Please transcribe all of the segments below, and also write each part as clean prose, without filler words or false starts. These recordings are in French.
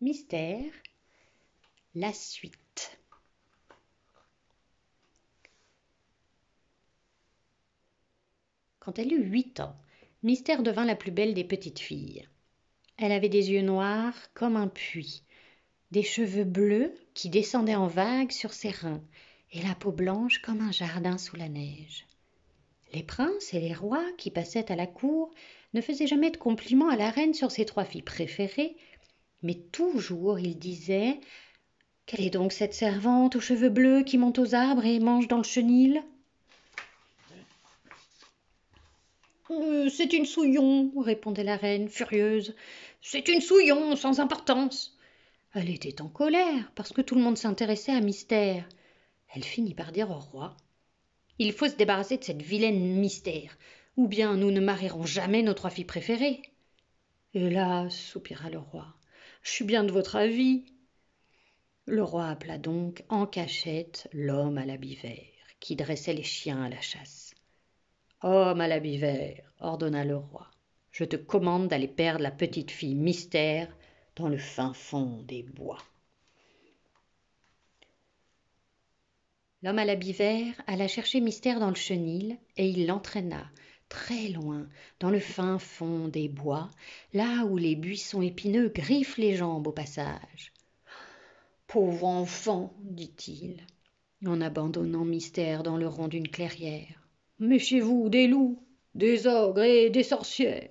Mystère, la suite. Quand elle eut 8 ans, Mystère devint la plus belle des petites filles. Elle avait des yeux noirs comme un puits, des cheveux bleus qui descendaient en vagues sur ses reins, et la peau blanche comme un jardin sous la neige. Les princes et les rois qui passaient à la cour ne faisaient jamais de compliments à la reine sur ses 3 filles préférées, mais toujours ils disaient « Quelle est donc cette servante aux cheveux bleus qui monte aux arbres et mange dans le chenil ?» C'est une souillon, répondait la reine, furieuse. C'est une souillon, sans importance. Elle était en colère, parce que tout le monde s'intéressait à Mystère. Elle finit par dire au roi « Il faut se débarrasser de cette vilaine Mystère, ou bien nous ne marierons jamais nos 3 filles préférées. » Hélas, soupira le roi, je suis bien de votre avis. Le roi appela donc en cachette l'homme à l'habit vert, qui dressait les chiens à la chasse. « Homme à l'habit vert, ordonna le roi, je te commande d'aller perdre la petite fille Mystère dans le fin fond des bois. » L'homme à l'habit vert alla chercher Mystère dans le chenil et il l'entraîna très loin dans le fin fond des bois, là où les buissons épineux griffent les jambes au passage. « Pauvre enfant, dit-il, en abandonnant Mystère dans le rond d'une clairière. Méfiez-vous des loups, des ogres et des sorcières. »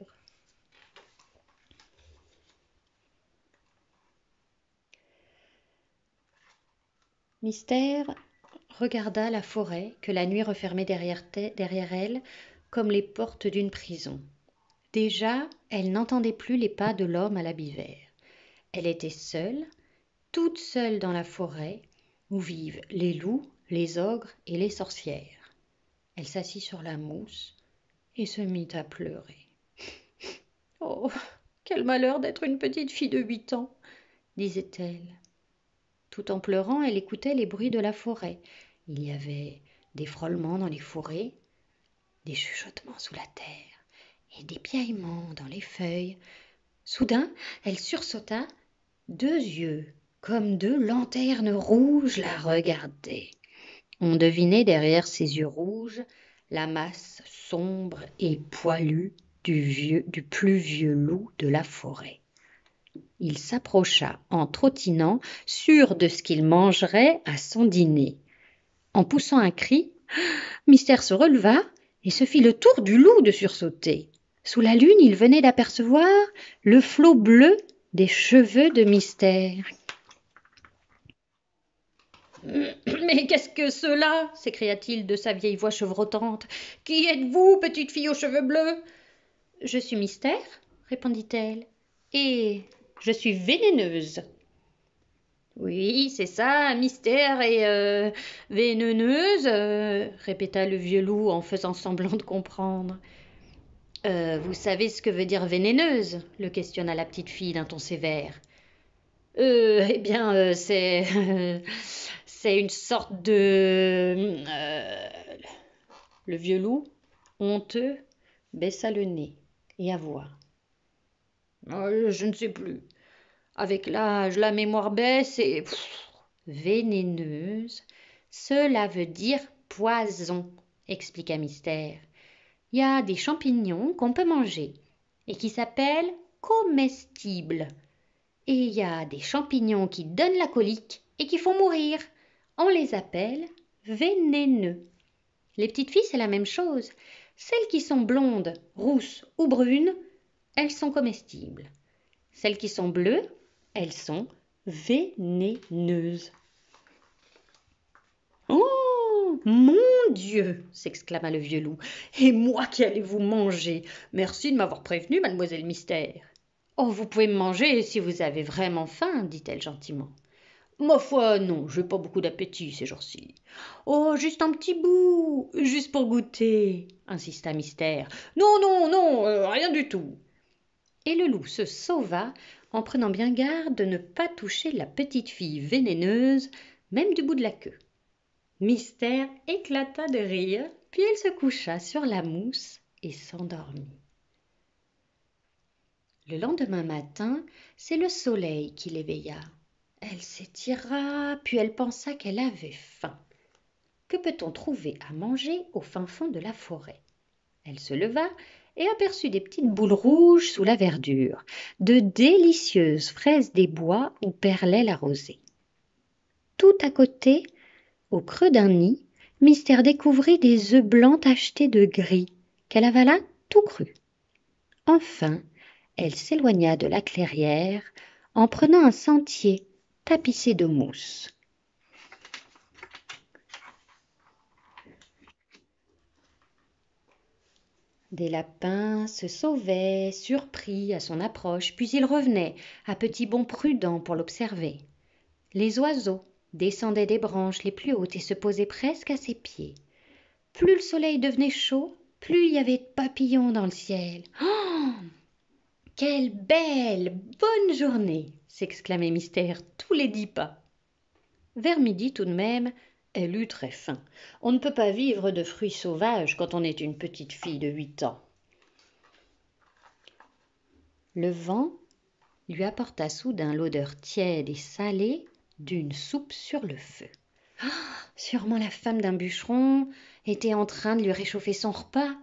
Mystère regarda la forêt que la nuit refermait derrière elle comme les portes d'une prison. Déjà, elle n'entendait plus les pas de l'homme à l'habit vert. Elle était seule, toute seule dans la forêt où vivent les loups, les ogres et les sorcières. Elle s'assit sur la mousse et se mit à pleurer. « Oh, quel malheur d'être une petite fille de 8 ans, disait-elle. Tout en pleurant, elle écoutait les bruits de la forêt. Il y avait des frôlements dans les fourrés, des chuchotements sous la terre et des piaillements dans les feuilles. Soudain, elle sursauta, 2 yeux, comme 2 lanternes rouges, la regardaient. On devinait derrière ces yeux rouges la masse sombre et poilue du plus vieux loup de la forêt. Il s'approcha en trottinant, sûr de ce qu'il mangerait à son dîner. En poussant un cri, Mystère se releva et se fit le tour du loup de sursauter. Sous la lune, il venait d'apercevoir le flot bleu des cheveux de Mystère. « Mais qu'est-ce que cela ?» s'écria-t-il de sa vieille voix chevrotante. « Qui êtes-vous, petite fille aux cheveux bleus ?»« Je suis Mystère, » répondit-elle, « et je suis vénéneuse. » « Oui, c'est ça, Mystère et vénéneuse, répéta le vieux loup en faisant semblant de comprendre. « Vous savez ce que veut dire vénéneuse ?» le questionna la petite fille d'un ton sévère. Eh bien, c'est c'est une sorte de... Le vieux loup, honteux, baissa le nez et avoua. Je ne sais plus. Avec l'âge, la mémoire baisse et... Vénéneuse, cela veut dire poison, expliqua Mystère. Il y a des champignons qu'on peut manger et qui s'appellent comestibles. Et il y a des champignons qui donnent la colique et qui font mourir. On les appelle vénéneux. Les petites filles, c'est la même chose. Celles qui sont blondes, rousses ou brunes, elles sont comestibles. Celles qui sont bleues, elles sont vénéneuses. « Oh, mon Dieu !» s'exclama le vieux loup. « Et moi qui allais vous manger. Merci de m'avoir prévenue, mademoiselle Mystère. »« Oh, vous pouvez me manger si vous avez vraiment faim, dit-elle gentiment. »« Ma foi, non, je n'ai pas beaucoup d'appétit ces jours-ci. »« Oh, juste un petit bout, juste pour goûter, » insista Mystère. « Non, non, non, rien du tout. » Et le loup se sauva en prenant bien garde de ne pas toucher la petite fille vénéneuse, même du bout de la queue. Mystère éclata de rire, puis elle se coucha sur la mousse et s'endormit. Le lendemain matin, c'est le soleil qui l'éveilla. Elle s'étira, puis elle pensa qu'elle avait faim. Que peut-on trouver à manger au fin fond de la forêt? Elle se leva et aperçut des petites boules rouges sous la verdure, de délicieuses fraises des bois où perlait la rosée. Tout à côté, au creux d'un nid, Mystère découvrit des œufs blancs tachetés de gris, qu'elle avala tout cru. Enfin, elle s'éloigna de la clairière en prenant un sentier tapissé de mousse. Des lapins se sauvaient, surpris à son approche, puis ils revenaient, à petits bonds prudents pour l'observer. Les oiseaux descendaient des branches les plus hautes et se posaient presque à ses pieds. Plus le soleil devenait chaud, plus il y avait de papillons dans le ciel. Oh, quelle belle, bonne journée s'exclamait Mystère tous les 10 pas. Vers midi tout de même, elle eut très faim. On ne peut pas vivre de fruits sauvages quand on est une petite fille de 8 ans. Le vent lui apporta soudain l'odeur tiède et salée d'une soupe sur le feu. Sûrement la femme d'un bûcheron était en train de lui réchauffer son repas.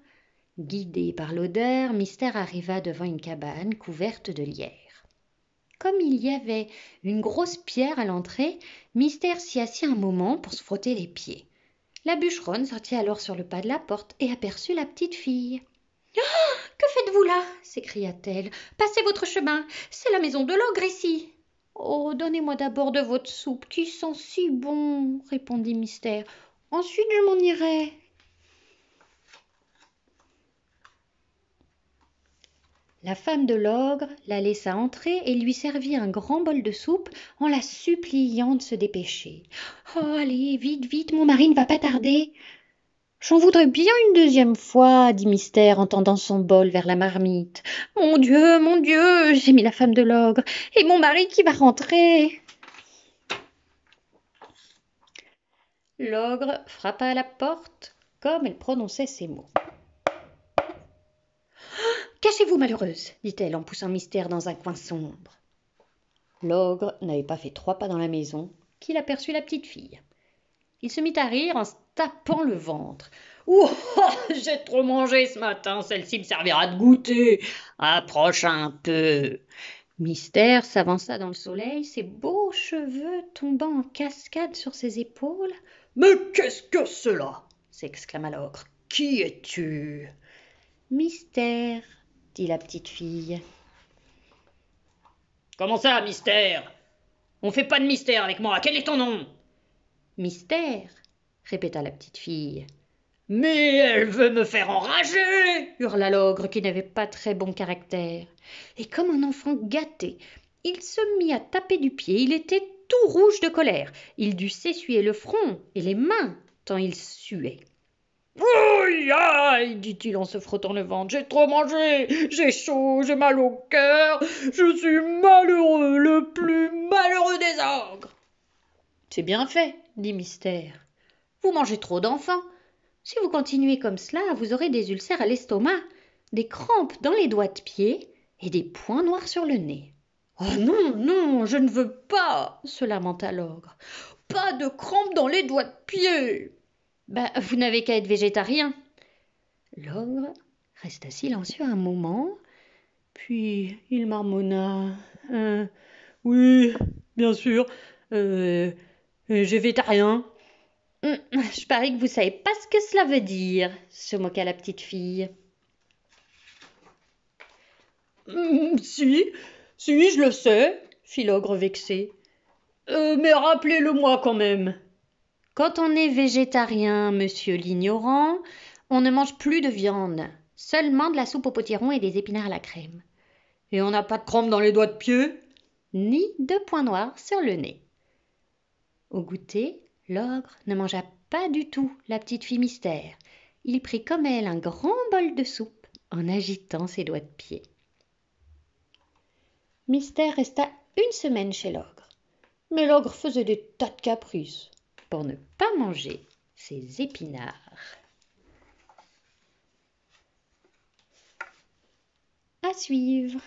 Guidé par l'odeur, Mystère arriva devant une cabane couverte de lierre. Comme il y avait une grosse pierre à l'entrée, Mystère s'y assit un moment pour se frotter les pieds. La bûcheronne sortit alors sur le pas de la porte et aperçut la petite fille. « Que faites-vous là » s'écria-t-elle. « Passez votre chemin, c'est la maison de l'ogre ici. »« Oh, donnez-moi d'abord de votre soupe qui sent si bon, » répondit Mystère. « Ensuite je m'en irai. » La femme de l'ogre la laissa entrer et lui servit un grand bol de soupe en la suppliant de se dépêcher. « Oh, allez, vite, vite, mon mari ne va pas tarder. »« J'en voudrais bien une deuxième fois, » dit Mystère en tendant son bol vers la marmite. « Mon Dieu, gémit la femme de l'ogre, et mon mari qui va rentrer. » L'ogre frappa à la porte comme elle prononçait ces mots. « Cachez-vous, malheureuse, dit-elle en poussant Mystère dans un coin sombre. L'ogre n'avait pas fait 3 pas dans la maison qu'il aperçut la petite fille. Il se mit à rire en se tapant le ventre. « Ouh, j'ai trop mangé ce matin, celle-ci me servira de goûter. Approche un peu. » Mystère s'avança dans le soleil, ses beaux cheveux tombant en cascade sur ses épaules. « Mais qu'est-ce que cela » s'exclama l'ogre. « Qui es-tu » ? « Mystère, dit la petite fille. « Comment ça, Mystère ? On fait pas de mystère avec moi. Quel est ton nom ?»« Mystère, répéta la petite fille. « Mais elle veut me faire enrager » hurla l'ogre qui n'avait pas très bon caractère. Et comme un enfant gâté, il se mit à taper du pied. Il était tout rouge de colère. Il dut s'essuyer le front et les mains tant il suait. « Aïe, aïe » dit-il en se frottant le ventre. « J'ai trop mangé, j'ai chaud, j'ai mal au cœur, je suis malheureux, le plus malheureux des ogres. » « C'est bien fait, » dit Mystère. « Vous mangez trop d'enfants. Si vous continuez comme cela, vous aurez des ulcères à l'estomac, des crampes dans les doigts de pied et des points noirs sur le nez. »« Oh non, je ne veux pas » se lamenta l'ogre. « Pas de crampes dans les doigts de pied. » « Vous n'avez qu'à être végétarien. » L'ogre resta silencieux un moment, puis il marmonna. « Oui, bien sûr, végétarien. »« Je parie que vous savez pas ce que cela veut dire, » se moqua la petite fille. « Si, je le sais, » fit l'ogre vexé. « Mais rappelez-le-moi quand même. » Quand on est végétarien, monsieur l'ignorant, on ne mange plus de viande, seulement de la soupe au potiron et des épinards à la crème. Et on n'a pas de crampes dans les doigts de pied, ni de points noirs sur le nez. Au goûter, l'ogre ne mangea pas du tout la petite fille Mystère. Il prit comme elle un grand bol de soupe en agitant ses doigts de pied. Mystère resta 1 semaine chez l'ogre, mais l'ogre faisait des tas de caprices pour ne pas manger ses épinards. À suivre.